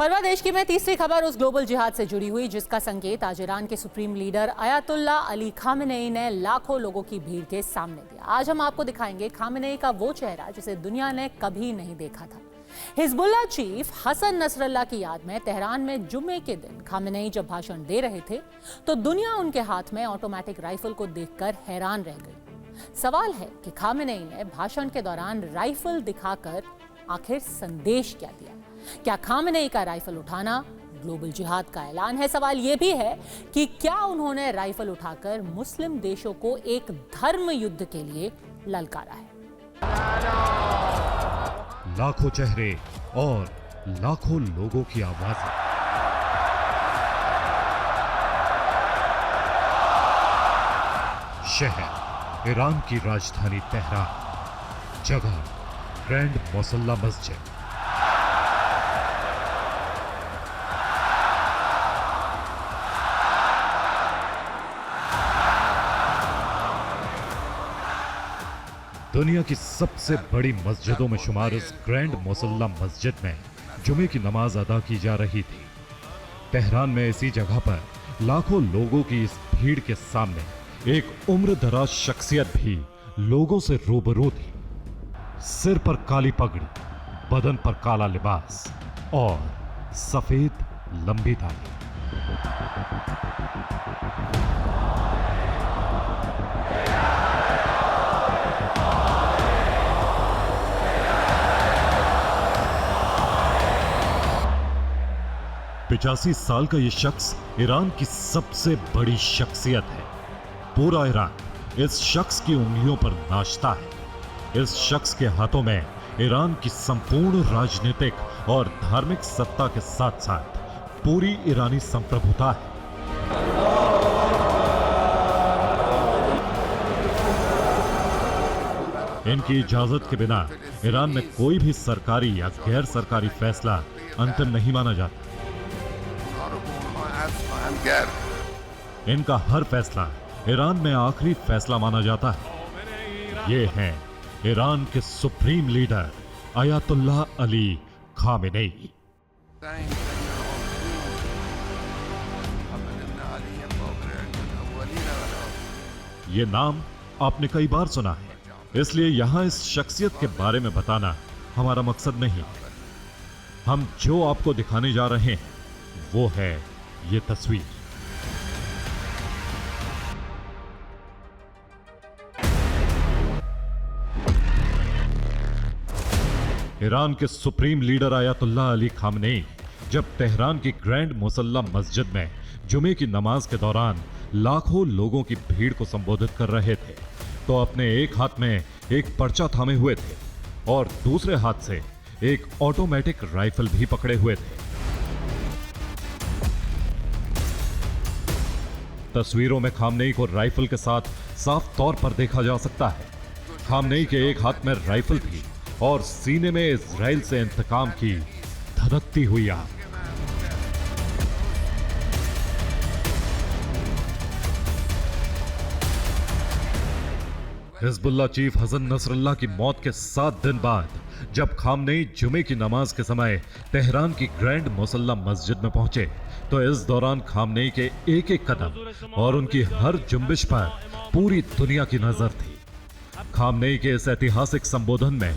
परवा देश की में तीसरी खबर उस ग्लोबल जिहाद से जुड़ी हुई जिसका संकेत आज ईरान के supreme leader Ayatollah Ali Khamenei ने लाखों लोगों की भीड़ के सामने दिया। आज हम आपको दिखाएंगे खामेनेई का वो चेहरा जिसे दुनिया ने कभी नहीं देखा था। हिजबुल्लाह चीफ हसन नसरल्लाह की याद में तेहरान में जुम्मे के दिन खामेनेई जब भाषण दे रहे थे तो दुनिया उनके हाथ में ऑटोमेटिक राइफल को देखकर हैरान रह गई। सवाल है कि खामेनेई ने भाषण के दौरान राइफल दिखाकर आखिर संदेश क्या दिया? क्या खामेनेई का राइफल उठाना ग्लोबल जिहाद का ऐलान है? सवाल यह भी है कि क्या उन्होंने राइफल उठाकर मुस्लिम देशों को एक धर्म युद्ध के लिए ललकारा है? लाखों चेहरे और लाखों लोगों की आवाजें। शहर ईरान की राजधानी तेहरान, जगह ग्रैंड मुसल्ला मस्जिद। दुनिया की सबसे बड़ी मस्जिदों में शुमार इस ग्रैंड मुसल्ला मस्जिद में जुमे की नमाज अदा की जा रही थी। तेहरान में इसी जगह पर लाखों लोगों की इस भीड़ के सामने एक उम्र दराज शख्सियत भी लोगों से रूबरू थी। सिर पर काली पगड़ी, बदन पर काला लिबास और सफेद लंबी दाढ़ी। पिचासी साल का यह शख्स ईरान की सबसे बड़ी शख्सियत है। पूरा ईरान इस शख्स की उंगलियों पर नाचता है। इस शख्स के हाथों में ईरान की संपूर्ण राजनीतिक और धार्मिक सत्ता के साथ साथ पूरी ईरानी संप्रभुता है। इनकी इजाजत के बिना ईरान में कोई भी सरकारी या गैर सरकारी फैसला अंतिम नहीं माना जाता। इनका हर फैसला ईरान में आखिरी फैसला माना जाता है। ये हैं ईरान के supreme leader Ayatollah Ali Khamenei. ये नाम आपने कई बार सुना है, इसलिए यहां इस शख्सियत के बारे में बताना हमारा मकसद नहीं। हम जो आपको दिखाने जा रहे हैं वो है ये तस्वीर। ईरान के supreme leader Ayatollah Ali Khamenei जब तेहरान की ग्रैंड मुसल्ला मस्जिद में जुमे की नमाज के दौरान लाखों लोगों की भीड़ को संबोधित कर रहे थे तो अपने एक हाथ में एक पर्चा थामे हुए थे और दूसरे हाथ से एक ऑटोमेटिक राइफल भी पकड़े हुए थे। तस्वीरों में खामेनेई को राइफल के साथ साफ तौर पर देखा जा सकता है। खामेनेई के एक हाथ में राइफल थी और सीने में इजराइल से इंतकाम की धधकती हुई आग। हिजबुल्लाह चीफ हसन नसरल्लाह की मौत के 7 दिन बाद जब खामेनेई जुमे की नमाज के समय तेहरान की ग्रैंड मुसल्ला मस्जिद में पहुंचे तो इस दौरान खामेनेई के एक एक कदम और उनकी हर जुम्बिश पर पूरी दुनिया की नजर थी। खामेनेई के इस ऐतिहासिक संबोधन में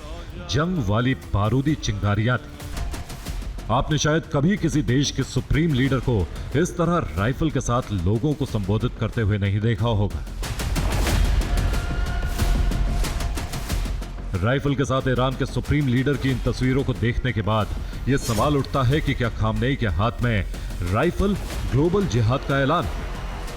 जंग वाली बारूदी चिंगारियां थी। आपने शायद कभी किसी देश के सुप्रीम लीडर को इस तरह राइफल के साथ लोगों को संबोधित करते हुए नहीं देखा होगा। राइफल के साथ ईरान के सुप्रीम लीडर की इन तस्वीरों को देखने के बाद यह सवाल उठता है कि क्या खामेनेई के हाथ में राइफल ग्लोबल जिहाद का ऐलान है?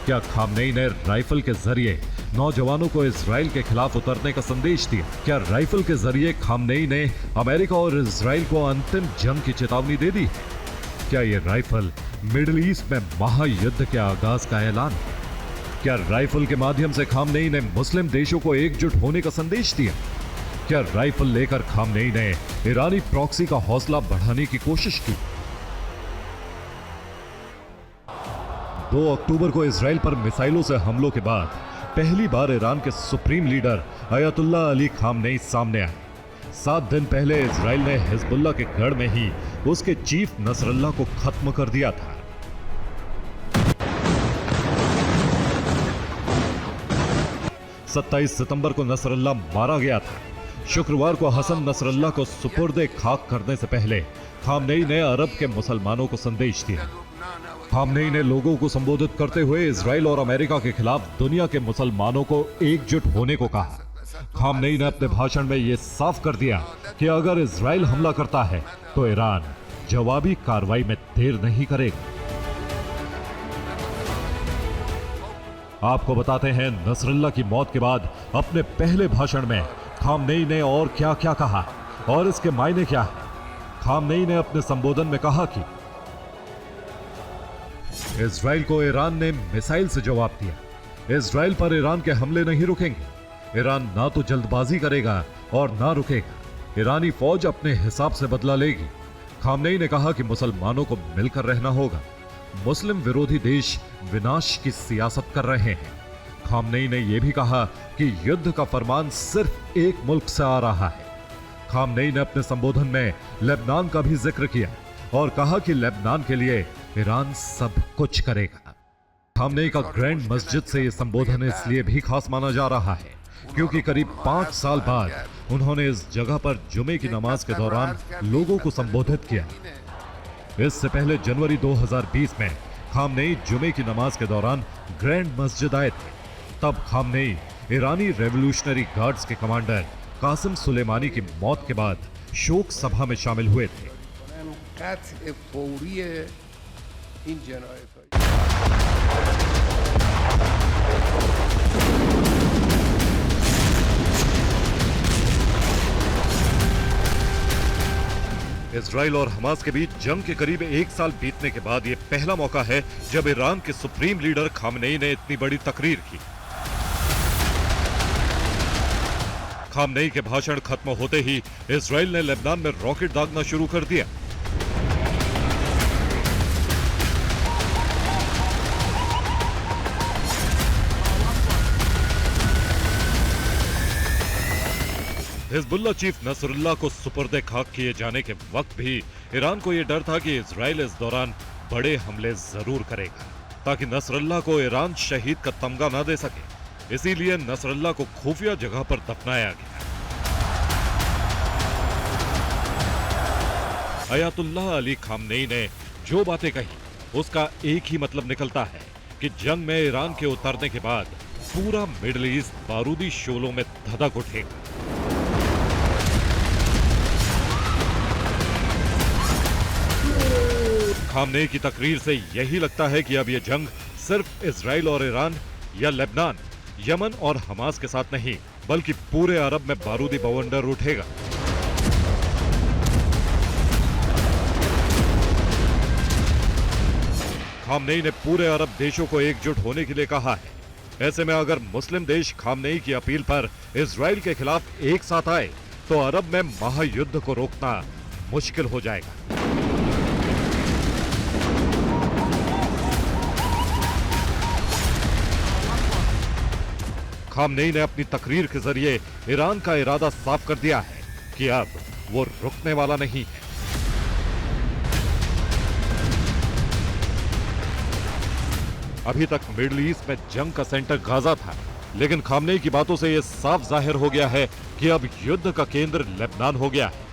क्या खामेनेई ने राइफल के जरिए नौजवानों को इजराइल के खिलाफ उतरने का संदेश दिया? क्या राइफल के जरिए खामेनेई ने अमेरिका और इजराइल को अंतिम जंग की चेतावनी दे दी? क्या यह राइफल मिडिल ईस्ट में महायुद्ध के आगाज का ऐलान है? क्या राइफल के माध्यम से खामेनेई ने मुस्लिम देशों को एकजुट होने का संदेश दिया? क्या राइफल लेकर खामेनेई ने ईरानी प्रॉक्सी का हौसला बढ़ाने की कोशिश की? 2 अक्टूबर को इजराइल पर मिसाइलों से हमलों के बाद पहली बार ईरान के supreme leader Ayatollah Ali Khamenei सामने आए। 7 दिन पहले इजराइल ने हिजबुल्लाह के गढ़ में ही उसके चीफ नसरल्लाह को खत्म कर दिया था। सत्ताईस सितंबर को नसरल्लाह मारा गया था। शुक्रवार को हसन नसरल्लाह को सुपुर्दे खाक करने से पहले खामनेई ने अरब के मुसलमानों को संदेश दिया। खामनेई ने लोगों को संबोधित करते हुए इजराइल और अमेरिका के खिलाफ दुनिया के मुसलमानों को एकजुट होने को कहा। खामनेई ने अपने भाषण में यह साफ कर दिया कि अगर इजराइल हमला करता है तो ईरान जवाबी कार्रवाई में देर नहीं करेगा। आपको बताते हैं नसरल्लाह की मौत के बाद अपने पहले भाषण में खामनेई ने और क्या क्या कहा और इसके मायने क्या है। खामनेई ने अपने संबोधन में कहा कि इजराइल को ईरान ने मिसाइल से जवाब दिया। इजराइल पर ईरान के हमले नहीं रुकेंगे। ईरान ना तो जल्दबाजी करेगा और ना रुकेगा। ईरानी फौज अपने हिसाब से बदला लेगी। खामनेई ने कहा कि मुसलमानों को मिलकर रहना होगा। मुस्लिम विरोधी देश विनाश की सियासत कर रहे हैं। खामनेई ने यह भी कहा कि युद्ध का फरमान सिर्फ एक मुल्क से आ रहा है। खामनेई ने अपने संबोधन में लेबनान का भी जिक्र किया और कहा कि लेबनान के लिए ईरान सब कुछ करेगा। खामनेई का ग्रैंड मस्जिद से यह संबोधन इसलिए भी खास माना जा रहा है क्योंकि करीब 5 साल बाद उन्होंने इस जगह पर जुमे की नमाज के दौरान लोगों को संबोधित किया। इससे पहले जनवरी 2020 में खामनेई जुमे की नमाज के दौरान ग्रैंड मस्जिद आए थे। तब खामनेई ईरानी रेवोल्यूशनरी गार्ड्स के कमांडर कासिम सुलेमानी की मौत के बाद शोक सभा में शामिल हुए थे। इजराइल और हमास के बीच जंग के करीब 1 साल बीतने के बाद यह पहला मौका है जब ईरान के सुप्रीम लीडर खामनेई ने इतनी बड़ी तकरीर की। खामनेई के भाषण खत्म होते ही इजराइल ने लेबनान में रॉकेट दागना शुरू कर दिया। हिजबुल्लाह चीफ नसरुल्लाह को सुपुर्दे खाक किए जाने के वक्त भी ईरान को यह डर था कि इजराइल इस दौरान बड़े हमले जरूर करेगा ताकि नसरुल्लाह को ईरान शहीद का तमगा ना दे सके। इसीलिए नसरुल्लाह को खुफिया जगह पर दफनाया गया। अयातुल्लाह अली खामनेई ने जो बातें कही उसका एक ही मतलब निकलता है कि जंग में ईरान के उतरने के बाद पूरा मिडिल ईस्ट बारूदी शोलों में धधक उठेगा। खामनेई की तकरीर से यही लगता है कि अब यह जंग सिर्फ इजराइल और ईरान या लेबनान, यमन और हमास के साथ नहीं बल्कि पूरे अरब में बारूदी बवंडर उठेगा। खामनेई ने पूरे अरब देशों को एकजुट होने के लिए कहा है। ऐसे में अगर मुस्लिम देश खामनेई की अपील पर इजराइल के खिलाफ एक साथ आए तो अरब में महायुद्ध को रोकना मुश्किल हो जाएगा। खामनेई ने अपनी तकरीर के जरिए ईरान का इरादा साफ कर दिया है कि अब वो रुकने वाला नहीं है। अभी तक मिडिल ईस्ट में जंग का सेंटर गाजा था, लेकिन खामनेई की बातों से यह साफ जाहिर हो गया है कि अब युद्ध का केंद्र लेबनान हो गया है।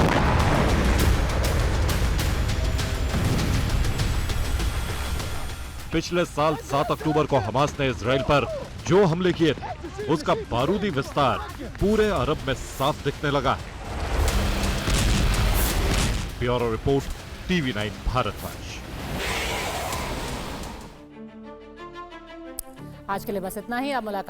पिछले साल 7 अक्टूबर को हमास ने इजराइल पर जो हमले किए थे उसका बारूदी विस्तार पूरे अरब में साफ दिखने लगा है। Bureau report, TV9 Bharatvarsh. आज के लिए बस इतना ही। अब मुलाकात